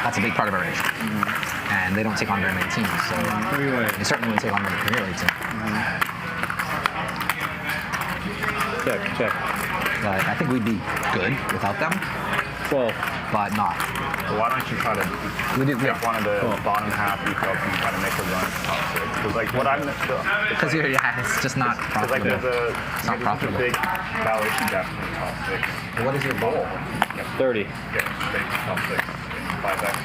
That's a big part of our age. And they don't take on very many teams, so they certainly wouldn't take on many Premier League teams. Check. But I think we'd be good without them. 12. But not. So why don't you try to pick one of the bottom half EPL and try to make a run to top 6? Because like what I'm because it's just not profitable. Like there's it's not profitable. A big valuation gap in the top 6. What is your goal? 30. Yeah, top 6. 5x.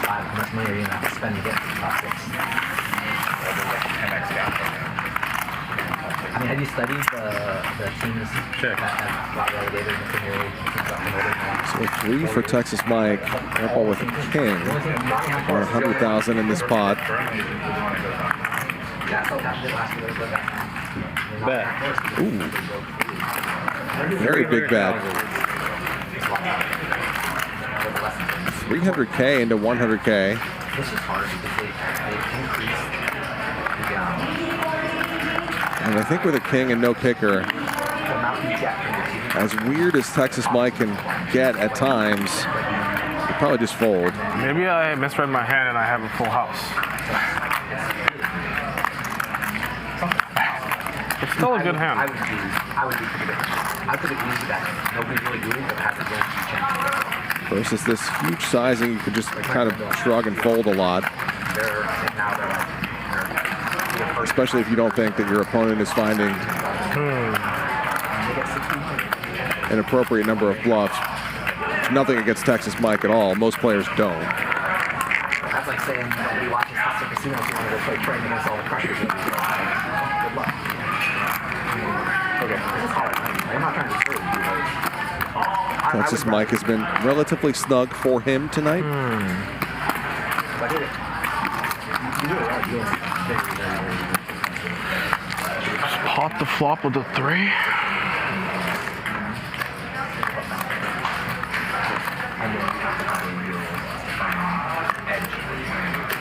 5. How much money are you gonna have to spend to get to the top 6? There's like a 10x gap. I mean, have you studied the teams that have got relegated in the Premier League? So 3 for Texas Mike. Airball with King. Or 100,000 in this pot. Bet. Ooh. Very big bet. 300K into 100K. This is hard because they increased the And I think with a king and no kicker, as weird as Texas Mike can get at times, he'll probably just fold. Maybe I misread my hand and I have a full house. It's still a good hand. I would be pretty good. I could have used that. Nobody's really doing, but has a chance. Versus this huge sizing, you could just kind of shrug and fold a lot. Especially if you don't think that your opponent is finding an appropriate number of bluffs. Nothing against Texas Mike at all. Most players don't. That's like saying nobody watches Hudson Casino if you want to go play training against all the crushers. Good luck. Okay, this is hard. I'm not trying to screw you. Texas Mike has been relatively snug for him tonight. I did it. You do it right. You do it. Pot the flop with a 3.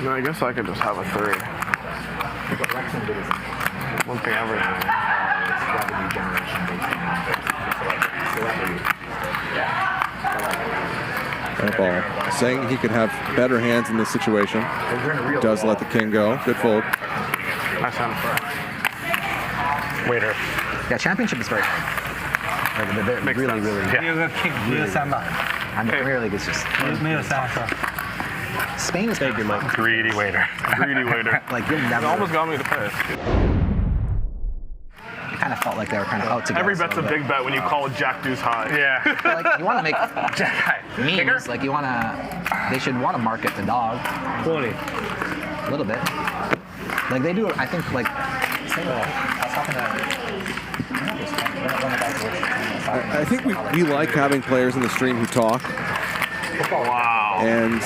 No, I guess I could just have a 3. One thing ever. Airball saying he could have better hands in this situation. Does let the king go. Good fold. Nice hand. Waiter. Yeah, championship is very hard. Like, they're really, really good. And the Premier League is just... Spain is Thank you, Mike. Greedy waiter. Greedy waiter. Like, you'll never... It almost got me to pay. It kind of felt like they were kind of out together. Every bet's a big bet when you call it Jack Deuce high. Yeah. Like, you want to make memes. Like, you want to... They should want to market the dog. 20. A little bit. Like, they do, I think, like... I think we like having players in the stream who talk. Wow. And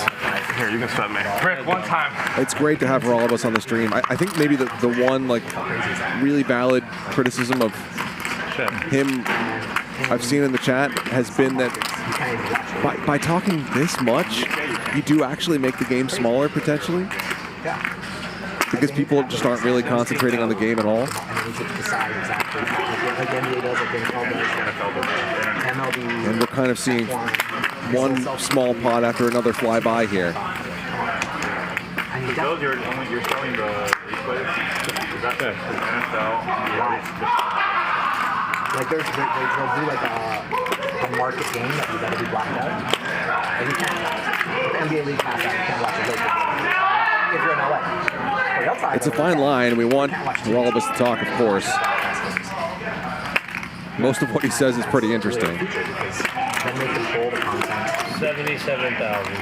here, you can sweat me. Rick, one time. It's great to have Haralabos on the stream. I think maybe the one like really valid criticism of him I've seen in the chat has been that by talking this much, you do actually make the game smaller potentially. Because people just aren't really concentrating on the game at all. And we're kind of seeing one small pot after another fly by here. Bill, you're showing the replays. Is that the NFL? Like they'll do like a market game that you gotta be blacked out. Like you can't. The NBA League pass out, you can't watch a Lakers game if you're in LA. It's a fine line. We want Haralabos to talk, of course. Most of what he says is pretty interesting. 77,000.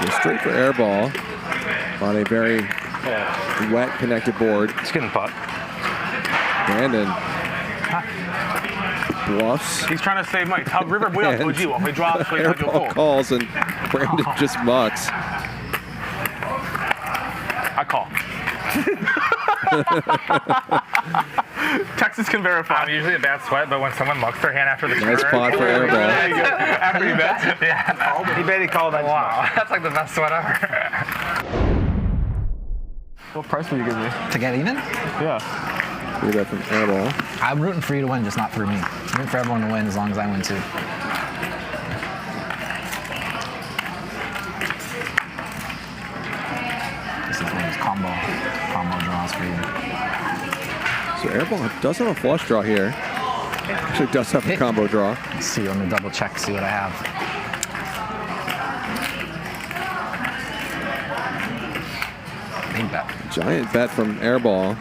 So straight for airball on a very wet connected board. It's getting pot. Brandon bluffs. He's trying to save money. River wheel to you. If he drops, so Airball calls and Brandon just mucks. I call. Texas can verify. I'm usually a bad sweat, but when someone mucks their hand after the Nice turn, pot for Airball. After you bet. yeah, He bet he called that. wow, that's like the best sweat ever. What price will you give me? To get even? Yeah. Three bet from Airball. I'm rooting for you to win, just not for me. I'm rooting for everyone to win as long as I win too. This is one of those combo draws for you. So Airball does have a flush draw here. Actually does have a combo draw. Let's see, let me double check, see what I have. Big bet. Giant bet from Airball.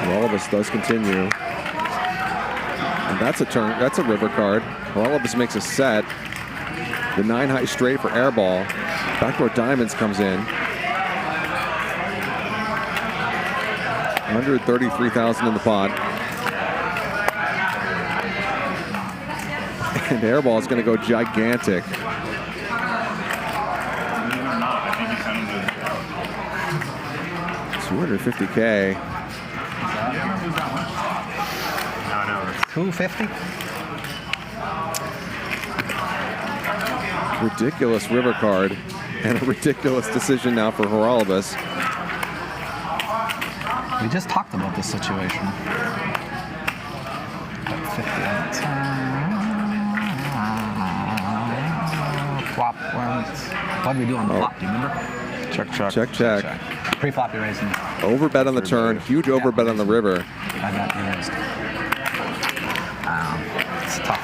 Haralabos does continue. And that's a turn. That's a river card. Haralabos makes a set. The 9 high straight for Airball. Backdoor diamonds comes in. 133,000 in the pot. And Airball is going to go gigantic. $250K. 250? Ridiculous river card. And a ridiculous decision now for Haralabos. We just talked about this situation. 50 on the turn. Flop went. What did we do on the flop? Do you remember? Check, check. Pre-flop, you're raising. Overbet on the turn. Huge overbet on the river. I bet you raised. It's tough.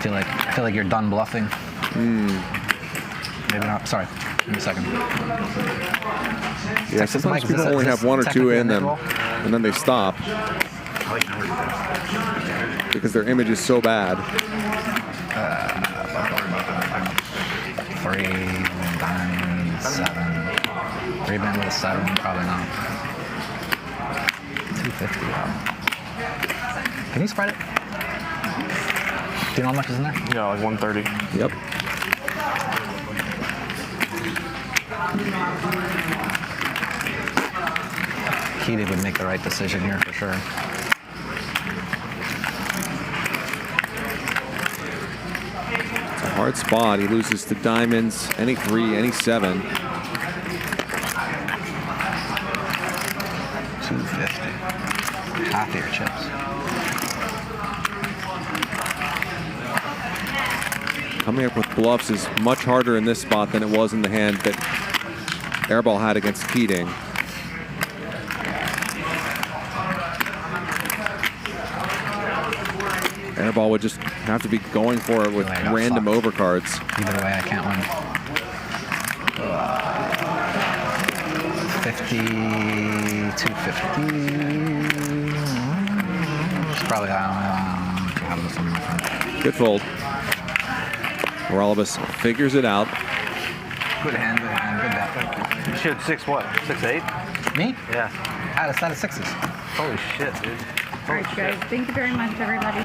I feel like you're done bluffing. Maybe not. Sorry. Give me a second. Yeah, sometimes people only have one or two in them, and then they stop because their image is so bad. 3, 9, 7. 3 band with a 7, probably not. 250. Can you spread it? Do you know how much is in there? Yeah, like 130. Yep. Keating would make the right decision here for sure. It's a hard spot. He loses to diamonds, any 3, any 7. 250. Half of your chips. Coming up with bluffs is much harder in this spot than it was in the hand that Airball had against Keating. Airball would just have to be going for it with random overcards. Either way, I can't win. 50, 250. It's probably have this one. Good fold. Haralabos figures it out. Good hand, good bet. You should 6 what? 6-8? Me? Yeah. I had a set of 6s. Holy shit, dude. All right, guys. Thank you very much, everybody.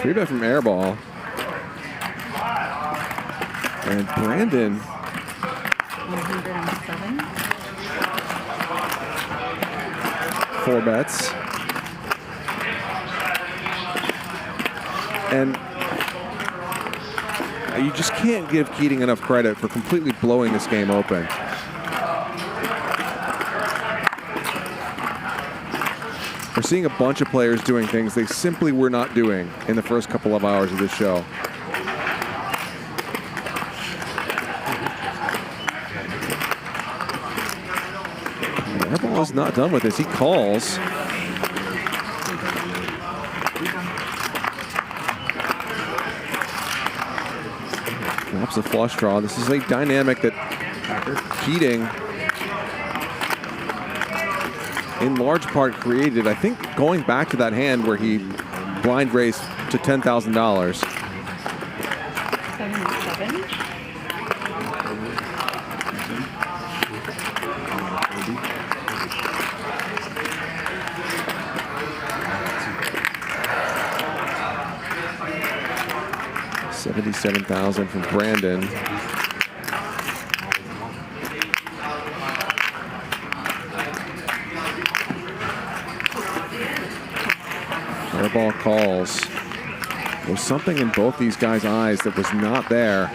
Three bet from Airball. And Brandon. 107. 4 bets. And you just can't give Keating enough credit for completely blowing this game open. We're seeing a bunch of players doing things they simply were not doing in the first couple of hours of this show. Airball is not done with this. He calls. Drops a flush draw. This is a dynamic that Keating, in large part, created. I think going back to that hand where he blind raised to $10,000. 77. 77,000 from Brandon. Airball calls. There's something in both these guys' eyes that was not there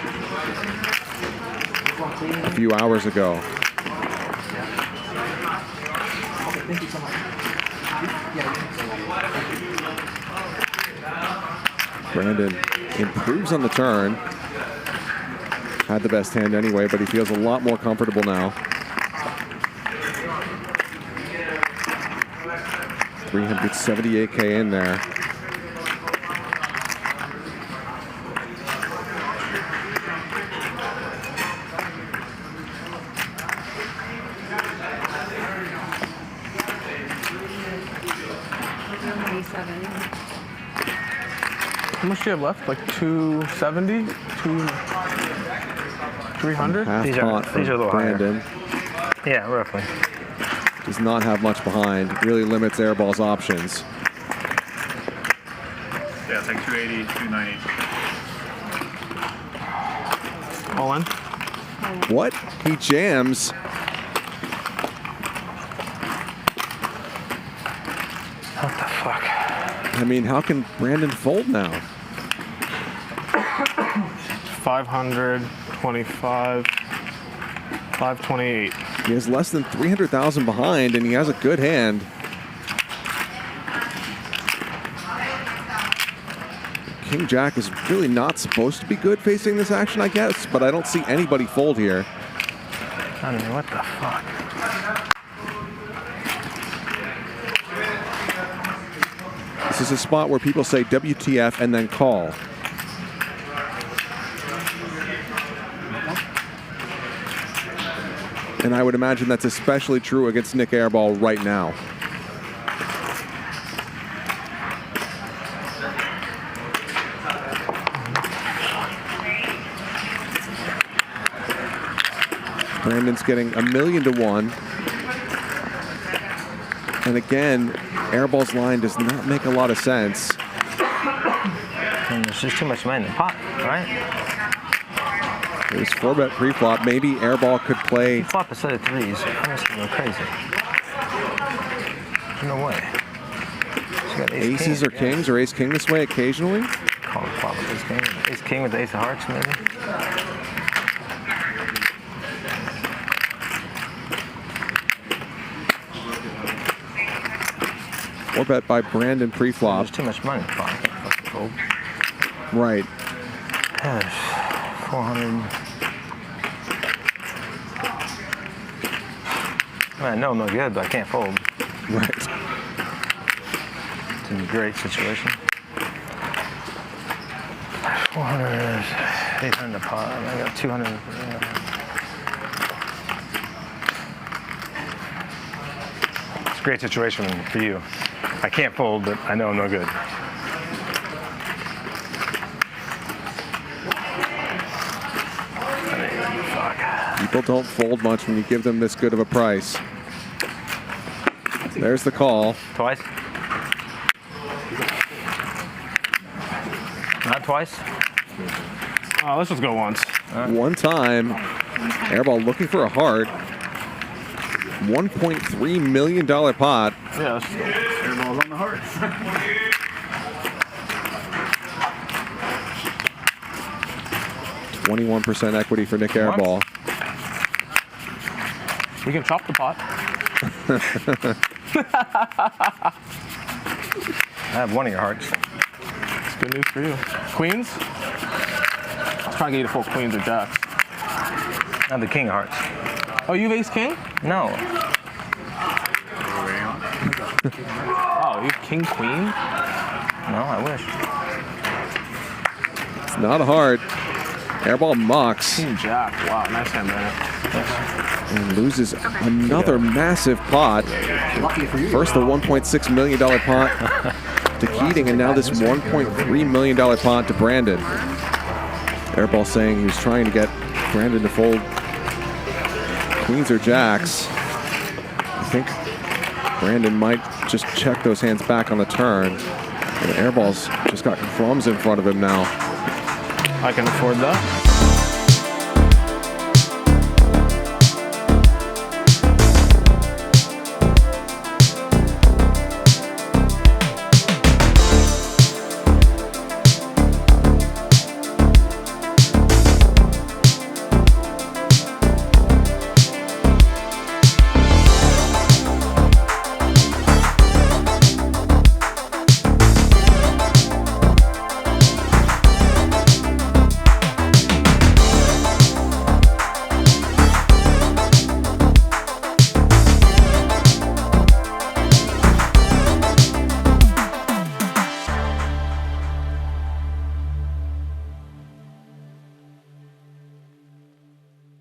a few hours ago. Brandon improves on the turn. Had the best hand anyway, but he feels a lot more comfortable now. 378K in there. How much do you have left? Like 270? 300? Half These pot are a little Brandon. Yeah, roughly. Does not have much behind. Really limits Airball's options. Yeah, it's like 280, 290. All in? What? He jams. What the fuck? I mean, how can Brandon fold now? 525, 528. He has less than 300,000 behind, and he has a good hand. King Jack is really not supposed to be good facing this action, I guess, but I don't see anybody fold here. I mean, what the fuck? This is a spot where people say WTF and then call. And I would imagine that's especially true against Nick Airball right now. Brandon's getting $1,000,000 to 1. And again, Airball's line does not make a lot of sense. And there's just too much money in the pot, right? There's 4-bet pre-flop. Maybe Airball could play. Flop a set of threes. I'm just going crazy. No way. She got Aces king. or kings or ace king this way occasionally. Call it flop with ace king. Ace king with the ace of hearts, maybe. 4-bet by Brandon pre-flop. There's too much money in the pot. I can't fucking fold. Right. Yes. 400. I know I'm no good, but I can't fold. Right. It's a great situation. 400, 800 a pot. I got 200. It's a great situation for you. I can't fold, but I know I'm no good. People don't fold much when you give them this good of a price. There's the call. Twice? Not twice? Let's just go once. One time. Airball looking for a heart. $1.3 million pot. Yeah, let's just go. Airball's on the hearts. 21% equity for Nick Airball. We can chop the pot. I have one of your hearts. It's good news for you. Queens? I was trying to get you to fold queens or jacks. I have the king of hearts. Oh, you have ace king? No. Oh, you have king queen? No, I wish. It's not a heart. Airball mucks King jack. Wow, nice hand there. and loses another massive pot. First the $1.6 million pot to Keating, and now this $1.3 million pot to Brandon. Airball saying he was trying to get Brandon to fold queens or jacks. I think Brandon might just check those hands back on the turn. And Airball's just got crumbs in front of him now. I can afford that.